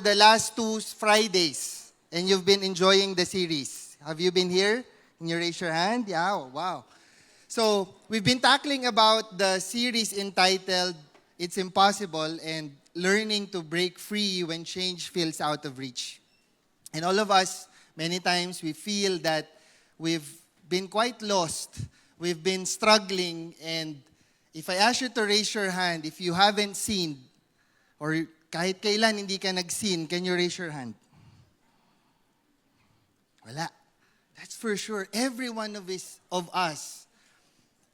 the last two Fridays and you've been enjoying the series. Have you been here? Can you raise your hand? Yeah, wow. So, we've been tackling about the series entitled It's Impossible and learning to break free when change feels out of reach. And all of us, many times we feel that we've been quite lost. We've been struggling, and if I ask you to raise your hand, if you haven't seen, or kahit kailan hindi ka nag-sin, can you raise your hand? Wala. That's for sure. Every one of us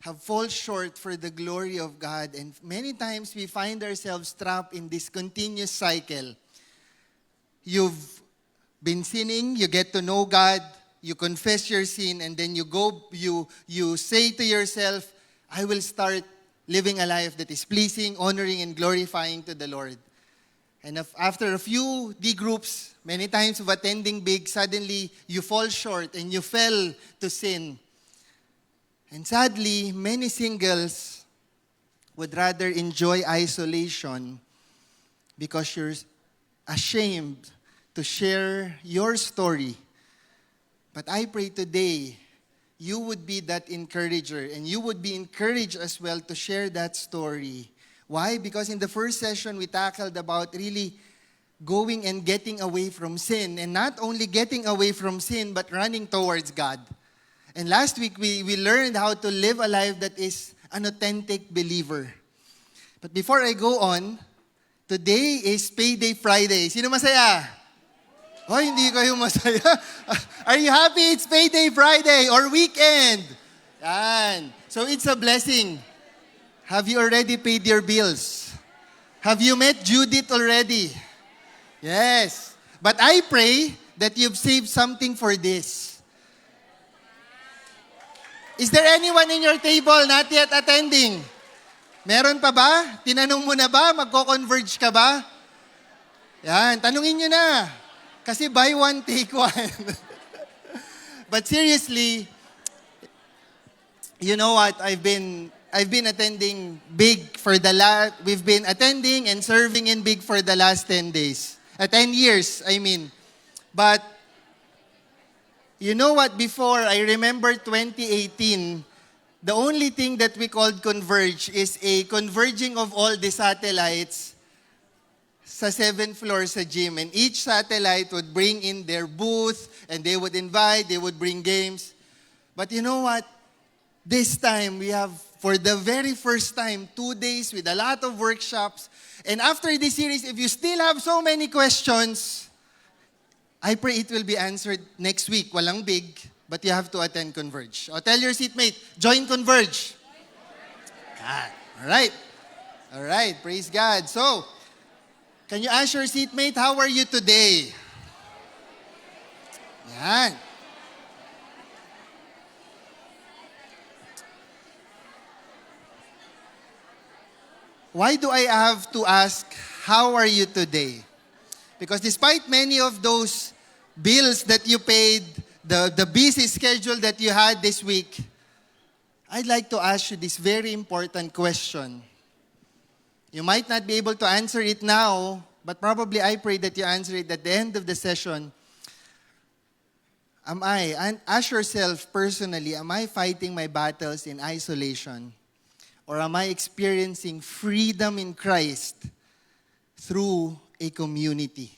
have fallen short for the glory of God. And many times we find ourselves trapped in this continuous cycle. You've been sinning, you get to know God, you confess your sin, and then you say to yourself, I will start living a life that is pleasing, honoring, and glorifying to the Lord. And after a few D groups, many times of attending big, suddenly you fall short and you fell to sin. And sadly, many singles would rather enjoy isolation because you're ashamed to share your story. But I pray today, you would be that encourager and you would be encouraged as well to share that story. Why? Because in the first session, we tackled about really going and getting away from sin. And not only getting away from sin, but running towards God. And last week, we learned how to live a life that is an authentic believer. But before I go on, today is Payday Friday. Sino masaya? Oh, hindi kayo masaya. Are you happy it's Payday Friday or weekend? Yan. So it's a blessing. Have you already paid your bills? Have you met Judith already? Yes. But I pray that you've saved something for this. Is there anyone in your table not yet attending? Meron pa ba? Tinanong mo na ba? Magko-converge ka ba? Yan, tanungin nyo na. Kasi buy one, take one. But seriously, you know what? I've been attending big for we've been attending and serving in big for the last 10 days. 10 years, I mean. But, you know what? Before, I remember 2018, the only thing that we called Converge is a converging of all the satellites sa 7th floor sa gym. And each satellite would bring in their booth, and they would invite, they would bring games. But you know what? This time, we have, for the very first time, 2 days with a lot of workshops. And after this series, if you still have so many questions, I pray it will be answered next week. Walang big, but you have to attend Converge. O tell your seatmate, join Converge. God. All right, praise God. So, can you ask your seatmate, how are you today? Yan. Why do I have to ask, how are you today? Because despite many of those bills that you paid, the busy schedule that you had this week, I'd like to ask you this very important question. You might not be able to answer it now, but probably I pray that you answer it at the end of the session. And ask yourself personally, am I fighting my battles in isolation? Or am I experiencing freedom in Christ through a community?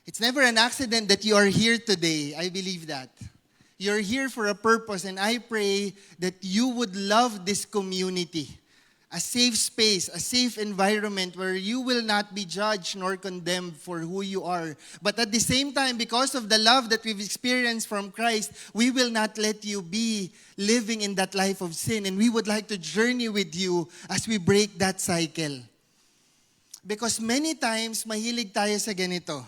It's never an accident that you are here today. I believe that. You're here for a purpose, and I pray that you would love this community. A safe space, a safe environment where you will not be judged nor condemned for who you are. But at the same time, because of the love that we've experienced from Christ, we will not let you be living in that life of sin. And we would like to journey with you as we break that cycle. Because many times, mahilig tayo sa ganito.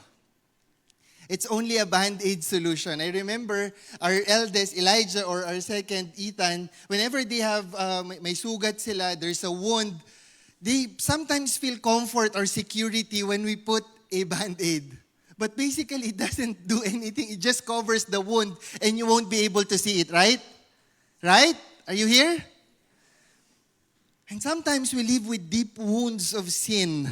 It's only a band-aid solution. I remember our eldest, Elijah, or our second, Ethan, whenever they have, may sugat sila, there's a wound, they sometimes feel comfort or security when we put a band-aid. But basically, it doesn't do anything. It just covers the wound and you won't be able to see it, right? Right? Are you here? And sometimes we live with deep wounds of sin.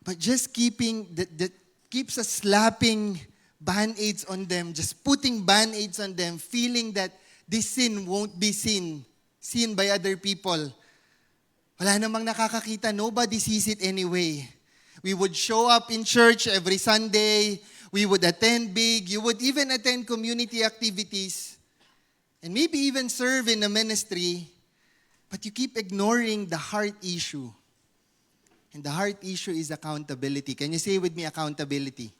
But just that keeps us slapping band-aids on them, just putting band-aids on them, feeling that this sin won't be seen by other people. Wala namang nakakakita, nobody sees it anyway. We would show up in church every Sunday, we would attend big, you would even attend community activities, and maybe even serve in a ministry, but you keep ignoring the heart issue. And the heart issue is accountability. Can you say with me, accountability?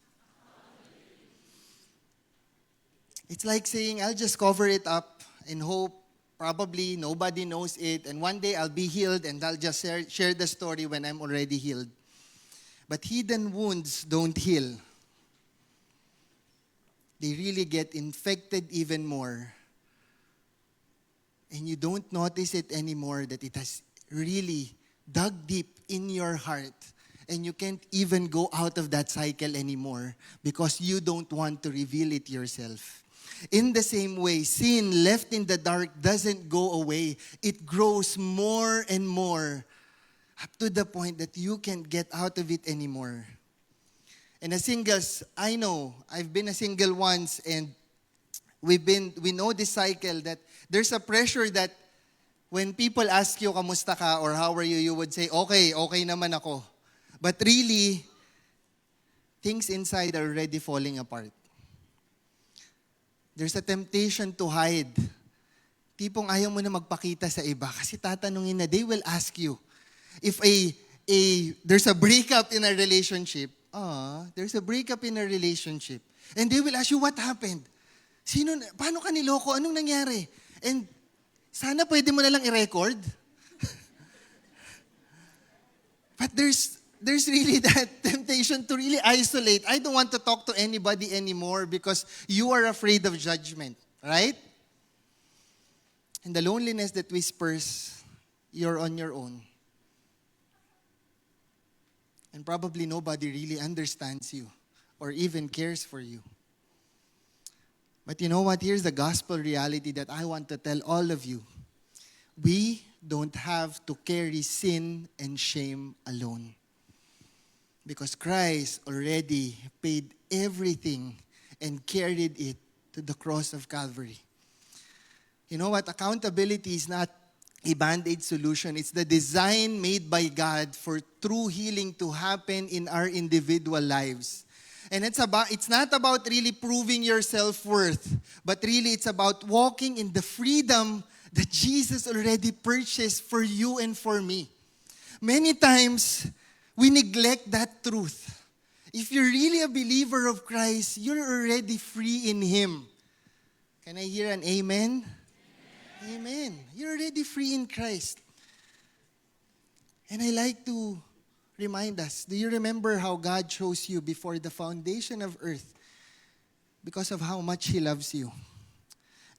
It's like saying, I'll just cover it up and hope probably nobody knows it, and one day I'll be healed and I'll just share the story when I'm already healed. But hidden wounds don't heal. They really get infected even more. And you don't notice it anymore that it has really dug deep in your heart, and you can't even go out of that cycle anymore because you don't want to reveal it yourself. In the same way, sin left in the dark doesn't go away. It grows more and more up to the point that you can't get out of it anymore. And as singles, I know, I've been a single once, and we know this cycle that there's a pressure that when people ask you, kamusta ka, or how are you, you would say, okay naman ako. But really, things inside are already falling apart. There's a temptation to hide. Tipong ayaw mo na magpakita sa iba kasi tatanungin na, they will ask you. If there's a breakup in a relationship, and they will ask you, what happened? Paano ka niloko? Anong nangyari? And sana pwede mo na lang i-record. But there's really that temptation to really isolate. I don't want to talk to anybody anymore because you are afraid of judgment, right? And the loneliness that whispers, you're on your own. And probably nobody really understands you or even cares for you. But you know what? Here's the gospel reality that I want to tell all of you. We don't have to carry sin and shame alone. Because Christ already paid everything and carried it to the cross of Calvary. You know what? Accountability is not a band-aid solution. It's the design made by God for true healing to happen in our individual lives. And it's not about really proving your self-worth, but really it's about walking in the freedom that Jesus already purchased for you and for me. Many times, we neglect that truth. If you're really a believer of Christ, you're already free in Him. Can I hear an amen? Amen. You're already free in Christ. And I like to remind us, do you remember how God chose you before the foundation of earth because of how much He loves you?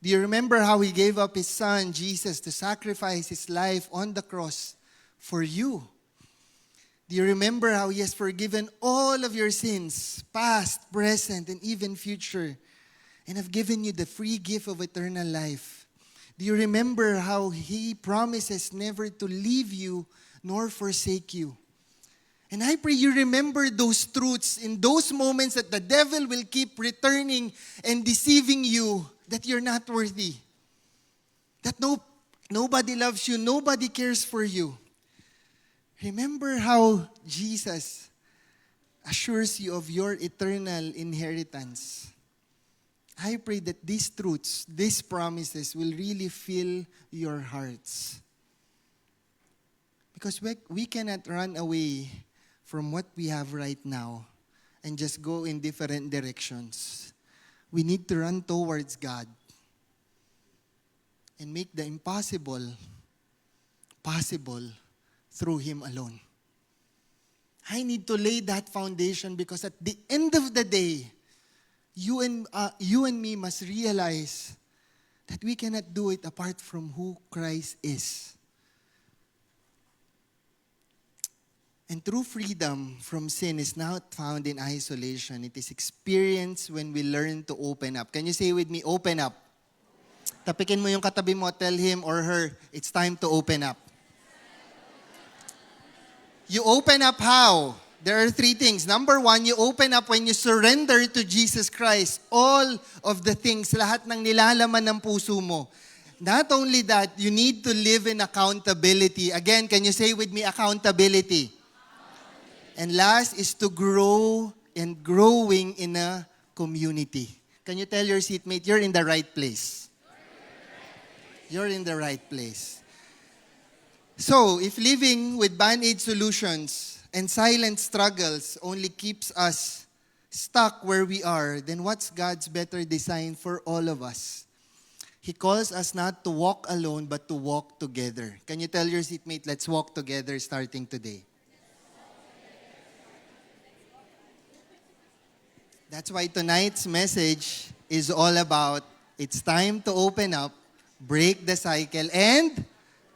Do you remember how He gave up His Son, Jesus, to sacrifice His life on the cross for you? Do you remember how He has forgiven all of your sins, past, present, and even future, and have given you the free gift of eternal life? Do you remember how He promises never to leave you nor forsake you? And I pray you remember those truths in those moments that the devil will keep returning and deceiving you that you're not worthy. That nobody loves you, nobody cares for you. Remember how Jesus assures you of your eternal inheritance. I pray that these truths, these promises will really fill your hearts. Because we cannot run away from what we have right now and just go in different directions. We need to run towards God and make the impossible possible through Him alone. I need to lay that foundation because at the end of the day, you and me must realize that we cannot do it apart from who Christ is. And true freedom from sin is not found in isolation. It is experienced when we learn to open up. Can you say with me, open up? Tapikin mo yung katabi mo, tell him or her, it's time to open up. You open up how? There are three things. Number one, you open up when you surrender to Jesus Christ. All of the things, lahat ng nilalaman ng puso mo. Not only that, you need to live in accountability. Again, can you say with me, accountability? And last is to grow and growing in a community. Can you tell your seatmate, you're in the right place? You're in the right place. So, if living with band-aid solutions and silent struggles only keeps us stuck where we are, then what's God's better design for all of us? He calls us not to walk alone, but to walk together. Can you tell your seatmate, let's walk together starting today? That's why tonight's message is all about, it's time to open up, break the cycle, and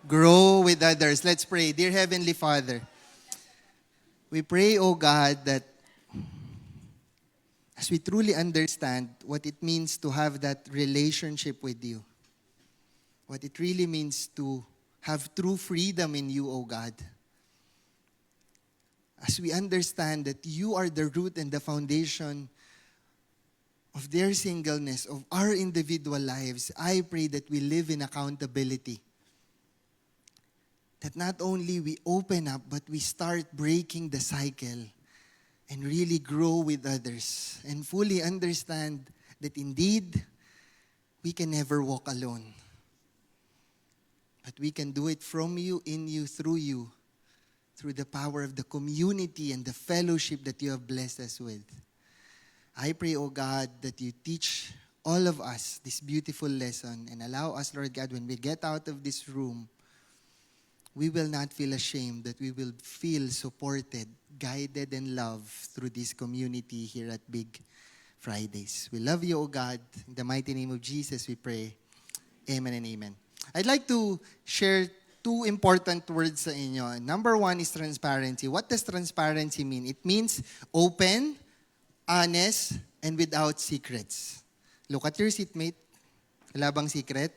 grow with others. Let's pray. Dear Heavenly Father, we pray, O God, that as we truly understand what it means to have that relationship with you, what it really means to have true freedom in you, O God, as we understand that you are the root and the foundation of their singleness, of our individual lives, I pray that we live in accountability. That not only we open up, but we start breaking the cycle and really grow with others and fully understand that indeed, we can never walk alone. But we can do it from you, in you, through the power of the community and the fellowship that you have blessed us with. I pray, O God, that you teach all of us this beautiful lesson and allow us, Lord God, when we get out of this room, we will not feel ashamed, that we will feel supported, guided, and loved through this community here at Big Fridays. We love you, O God. In the mighty name of Jesus, we pray. Amen and amen. I'd like to share two important words sa inyo. Number one is transparency. What does transparency mean? It means open, honest, and without secrets. Look at your seatmate. Wala bang secret?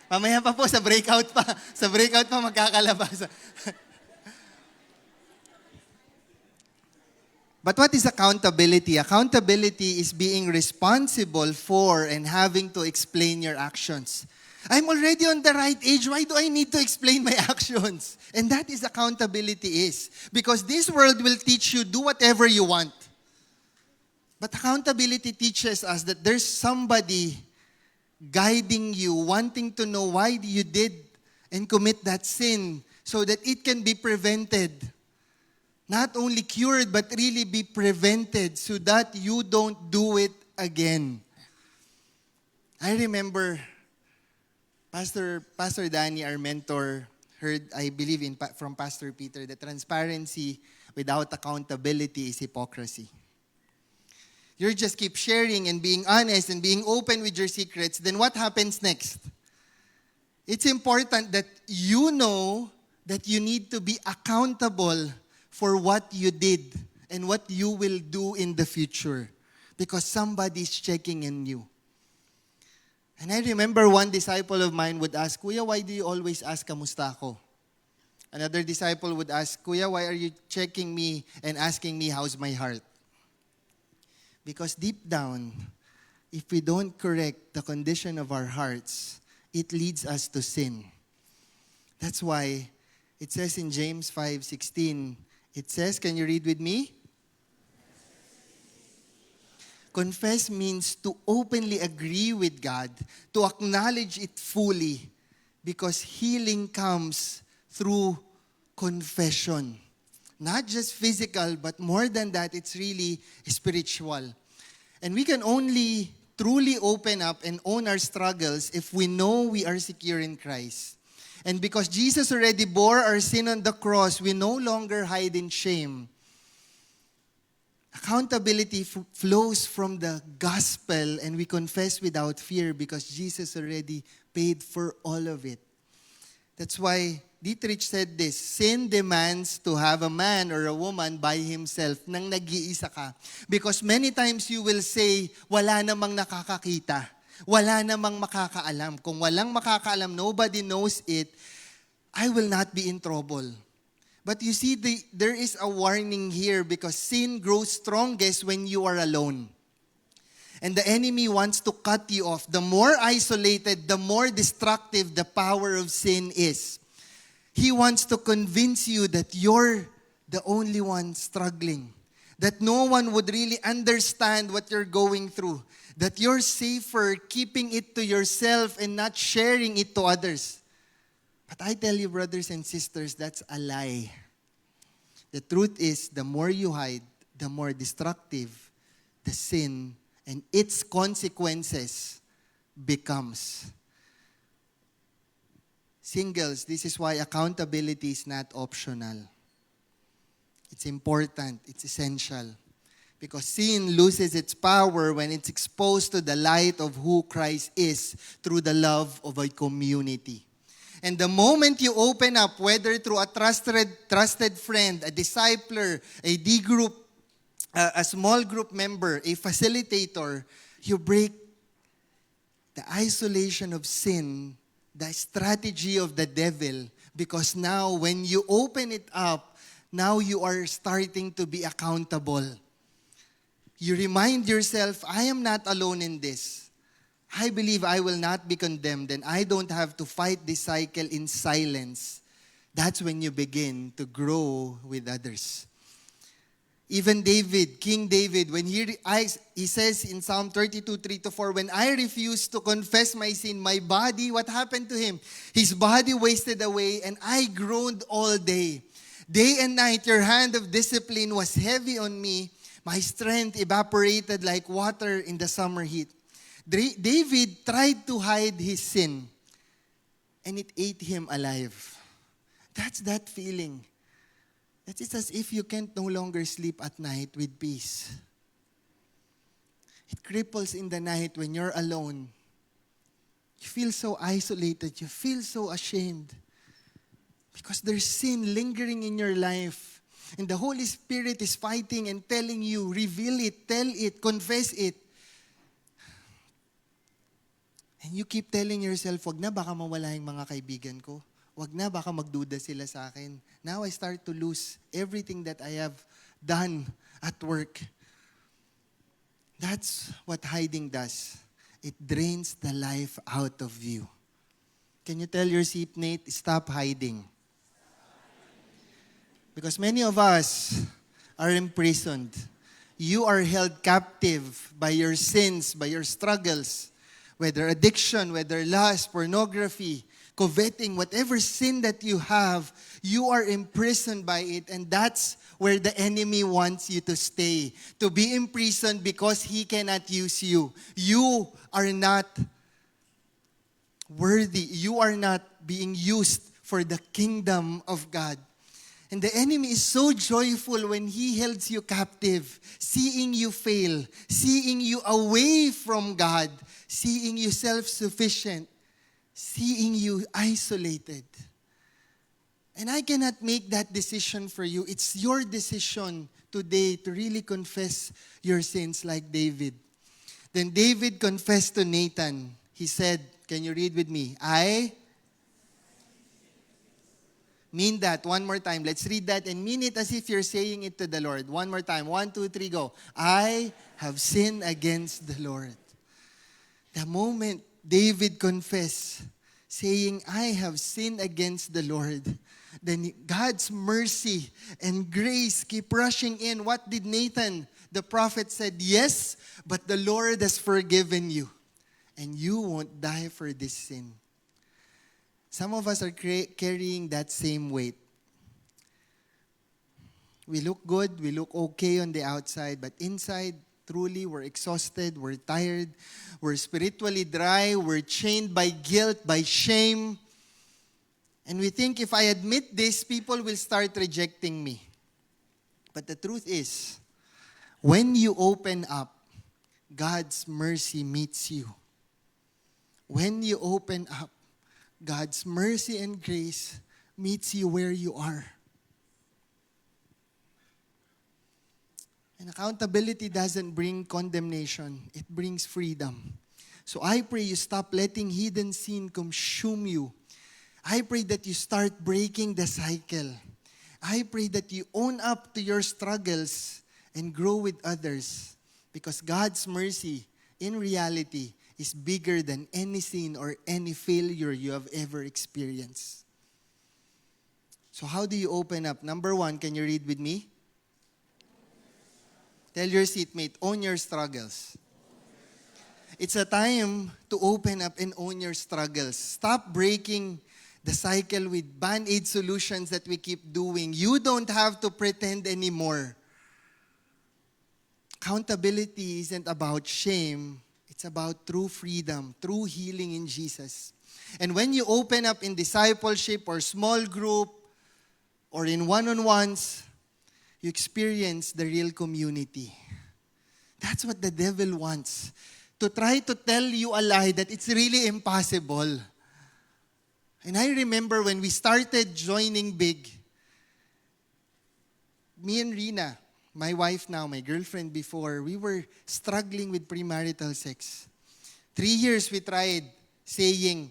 Mamaya pa po, sa breakout pa. Sa breakout pa magkakalabas. But what is accountability? Accountability is being responsible for and having to explain your actions. I'm already on the right age. Why do I need to explain my actions? And that is accountability is. Because this world will teach you, do whatever you want. But accountability teaches us that there's somebody guiding you, wanting to know why you did and commit that sin so that it can be prevented. Not only cured, but really be prevented so that you don't do it again. I remember Pastor Danny, our mentor, heard, I believe, from Pastor Peter, that transparency without accountability is hypocrisy. You just keep sharing and being honest and being open with your secrets, then what happens next? It's important that you know that you need to be accountable for what you did and what you will do in the future because somebody's checking in you. And I remember one disciple of mine would ask, Kuya, why do you always ask kamusta ako? Another disciple would ask, Kuya, why are you checking me and asking me how's my heart? Because deep down, if we don't correct the condition of our hearts, it leads us to sin. That's why it says in James 5:16, it says, can you read with me? Confess means to openly agree with God, to acknowledge it fully, because healing comes through confession. Not just physical, but more than that, it's really spiritual. And we can only truly open up and own our struggles if we know we are secure in Christ. And because Jesus already bore our sin on the cross, we no longer hide in shame. Accountability flows from the gospel, and we confess without fear because Jesus already paid for all of it. That's why Dietrich said this, sin demands to have a man or a woman by himself nang nag-iisa ka. Because many times you will say, wala namang nakakakita. Wala namang makakaalam. Kung walang makakaalam, nobody knows it, I will not be in trouble. But you see, there is a warning here because sin grows strongest when you are alone. And the enemy wants to cut you off. The more isolated, the more destructive the power of sin is. He wants to convince you that you're the only one struggling. That no one would really understand what you're going through. That you're safer keeping it to yourself and not sharing it to others. But I tell you, brothers and sisters, that's a lie. The truth is, the more you hide, the more destructive the sin and its consequences becomes. Singles, this is why accountability is not optional. It's important, it's essential. Because sin loses its power when it's exposed to the light of who Christ is through the love of a community. And the moment you open up, whether through a trusted friend, a discipler, a D group, a small group member, a facilitator, you break the isolation of sin, the strategy of the devil. Because now when you open it up, now you are starting to be accountable. You remind yourself, I am not alone in this. I believe I will not be condemned and I don't have to fight this cycle in silence. That's when you begin to grow with others. Even David, King David, when he says in Psalm 32, 3-4, when I refused to confess my sin, my body, what happened to him? His body wasted away and I groaned all day. Day and night, your hand of discipline was heavy on me. My strength evaporated like water in the summer heat. David tried to hide his sin and it ate him alive. That's that feeling. That is as if you can't no longer sleep at night with peace. It cripples in the night when you're alone. You feel so isolated. You feel so ashamed. Because there's sin lingering in your life. And the Holy Spirit is fighting and telling you, reveal it, tell it, confess it. And you keep telling yourself, wag na, baka mawala yung mga kaibigan ko. Wag na, baka magduda sila sa akin. Now I start to lose everything that I have done at work. That's what hiding does. It drains the life out of you. Can you tell your seatmate, stop hiding? Because many of us are imprisoned. You are held captive by your sins, by your struggles. Whether addiction, whether lust, pornography, coveting, whatever sin that you have, you are imprisoned by it. And that's where the enemy wants you to stay. To be imprisoned because he cannot use you. You are not worthy. You are not being used for the kingdom of God. And the enemy is so joyful when he holds you captive, seeing you fail, seeing you away from God, seeing you self-sufficient, seeing you isolated. And I cannot make that decision for you. It's your decision today to really confess your sins like David. Then David confessed to Nathan. He said, can you read with me? I mean that. One more time. Let's read that and mean it as if you're saying it to the Lord. One more time. 1, 2, 3, go. I have sinned against the Lord. The moment David confessed, saying, I have sinned against the Lord, then God's mercy and grace keep rushing in. What did Nathan, the prophet, said? Yes, but the Lord has forgiven you. And you won't die for this sin. Some of us are carrying that same weight. We look good, we look okay on the outside, but inside, truly, we're exhausted, we're tired, we're spiritually dry, we're chained by guilt, by shame. And we think if I admit this, people will start rejecting me. But the truth is, when you open up, God's mercy meets you. When you open up, God's mercy and grace meets you where you are. And accountability doesn't bring condemnation. It brings freedom. So I pray you stop letting hidden sin consume you. I pray that you start breaking the cycle. I pray that you own up to your struggles and grow with others, because God's mercy, in reality, is bigger than any sin or any failure you have ever experienced. So how do you open up? Number one, can you read with me? Tell your seatmate, own your struggles. It's a time to open up and own your struggles. Stop breaking the cycle with band-aid solutions that we keep doing. You don't have to pretend anymore. Accountability isn't about shame. It's about true freedom, true healing in Jesus. And when you open up in discipleship or small group or in one-on-ones, you experience the real community. That's what the devil wants. To try to tell you a lie that it's really impossible. And I remember when we started joining Big, me and Rina, my wife now, my girlfriend before, we were struggling with premarital sex. 3 years we tried saying,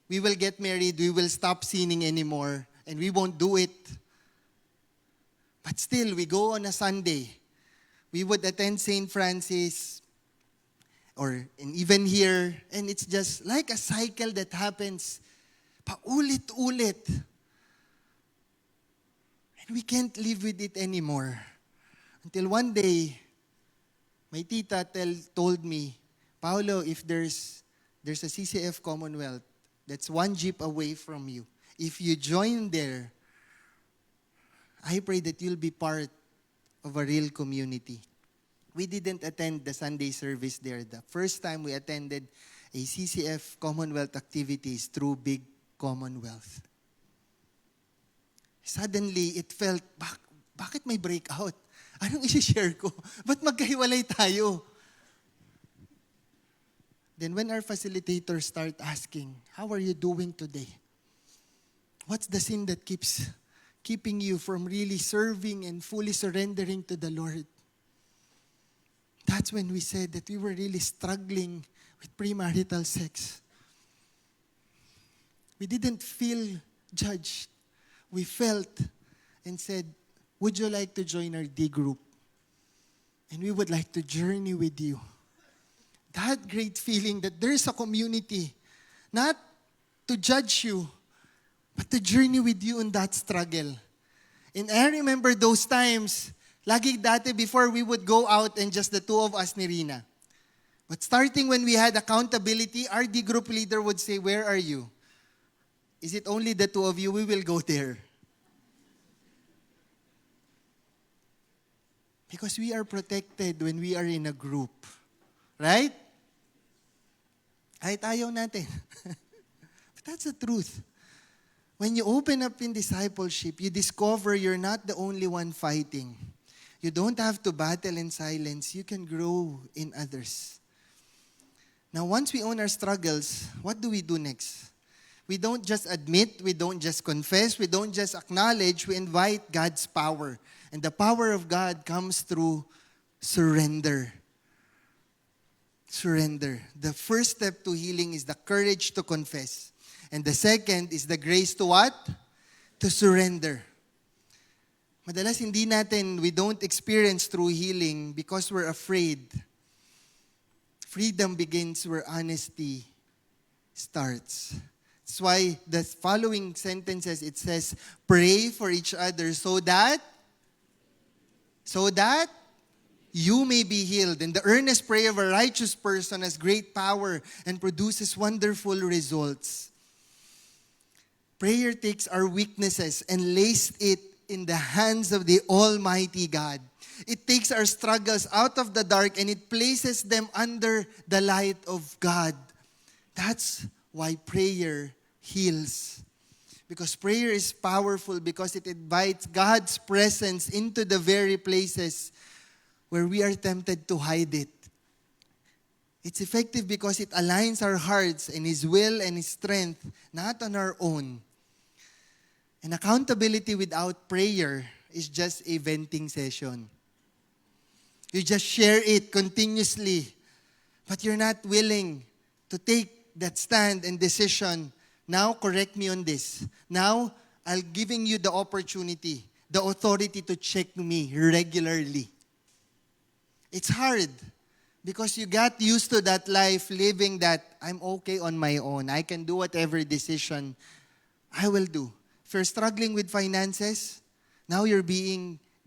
we will get married, we will stop sinning anymore, and we won't do it. But still, we go on a Sunday. We would attend St. Francis, and even here, and it's just like a cycle that happens paulit-ulit. And we can't live with it anymore. Until one day, my tita told me, Paolo, if there's a CCF Commonwealth that's 1 jeep away from you, if you join there, I pray that you'll be part of a real community. We didn't attend the Sunday service there. The first time we attended a CCF Commonwealth activities through Big Commonwealth. Suddenly, it felt, bakit may breakout? Anong isi-share ko? Ba't magkahiwalay tayo? Then when our facilitators start asking, how are you doing today? What's the sin that keeps keeping you from really serving and fully surrendering to the Lord? That's when we said that we were really struggling with premarital sex. We didn't feel judged. We felt and said, would you like to join our D group? And we would like to journey with you. That great feeling that there's a community, not to judge you, but to journey with you in that struggle. And I remember those times, lagi dati before we would go out and just the two of us ni Rina. But starting when we had accountability, our D group leader would say, where are you? Is it only the two of you? We will go there. Because we are protected when we are in a group. Right? Kahit ayaw natin. But that's the truth. When you open up in discipleship, you discover you're not the only one fighting. You don't have to battle in silence. You can grow in others. Now, once we own our struggles, what do we do next? We don't just admit, we don't just confess, we don't just acknowledge, we invite God's power. And the power of God comes through surrender. Surrender. The first step to healing is the courage to confess. And the second is the grace to what? To surrender. Madalas we don't experience true healing because we're afraid. Freedom begins where honesty starts. That's why the following sentences, it says, pray for each other so that you may be healed. And the earnest prayer of a righteous person has great power and produces wonderful results. Prayer takes our weaknesses and lays it in the hands of the Almighty God. It takes our struggles out of the dark and it places them under the light of God. That's why prayer heals. Because prayer is powerful because it invites God's presence into the very places where we are tempted to hide it. It's effective because it aligns our hearts and His will and His strength, not on our own. And accountability without prayer is just a venting session. You just share it continuously, but you're not willing to take that stand and decision. Now, correct me on this. Now, I'm giving you the opportunity. the authority to check me regularly. It's hard because you got used to that life living that I'm okay on my own. I can do whatever decision I will do. If you're struggling with finances, now you're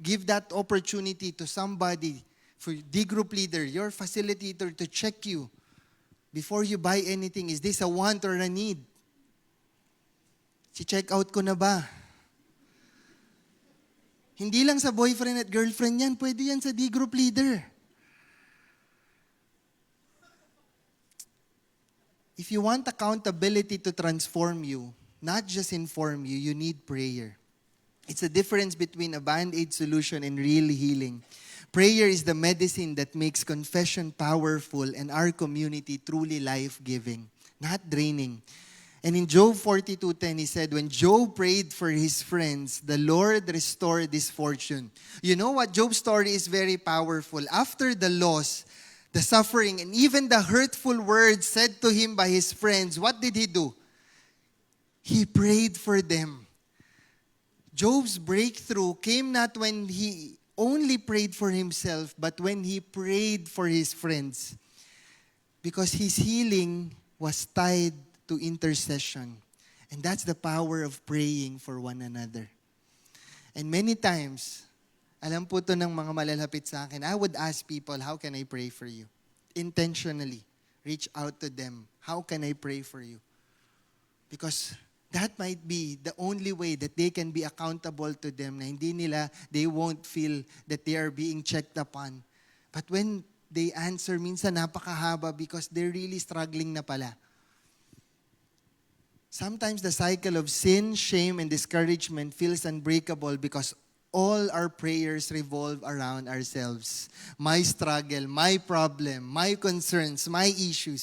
give that opportunity to somebody, for the group leader, your facilitator, to check you before you buy anything. Is this a want or a need? Si-check out ko na ba? Hindi lang sa boyfriend at girlfriend yan, pwede yan sa D-group leader. If you want accountability to transform you, not just inform you, you need prayer. It's a difference between a band-aid solution and real healing. Prayer is the medicine that makes confession powerful and our community truly life-giving, not draining. And in Job 42:10, he said, when Job prayed for his friends, the Lord restored his fortune. You know what? Job's story is very powerful. After the loss, the suffering, and even the hurtful words said to him by his friends, what did he do? He prayed for them. Job's breakthrough came not when he only prayed for himself, but when he prayed for his friends. Because his healing was tied to intercession. And that's the power of praying for one another. And many times, alam po to ng mga malalapit sa akin, I would ask people, how can I pray for you? Intentionally, reach out to them. How can I pray for you? Because that might be the only way that they can be accountable to them, na they won't feel that they are being checked upon. But when they answer, minsan napakahaba because they're really struggling na pala. Sometimes the cycle of sin, shame, and discouragement feels unbreakable because all our prayers revolve around ourselves. My struggle, my problem, my concerns, my issues.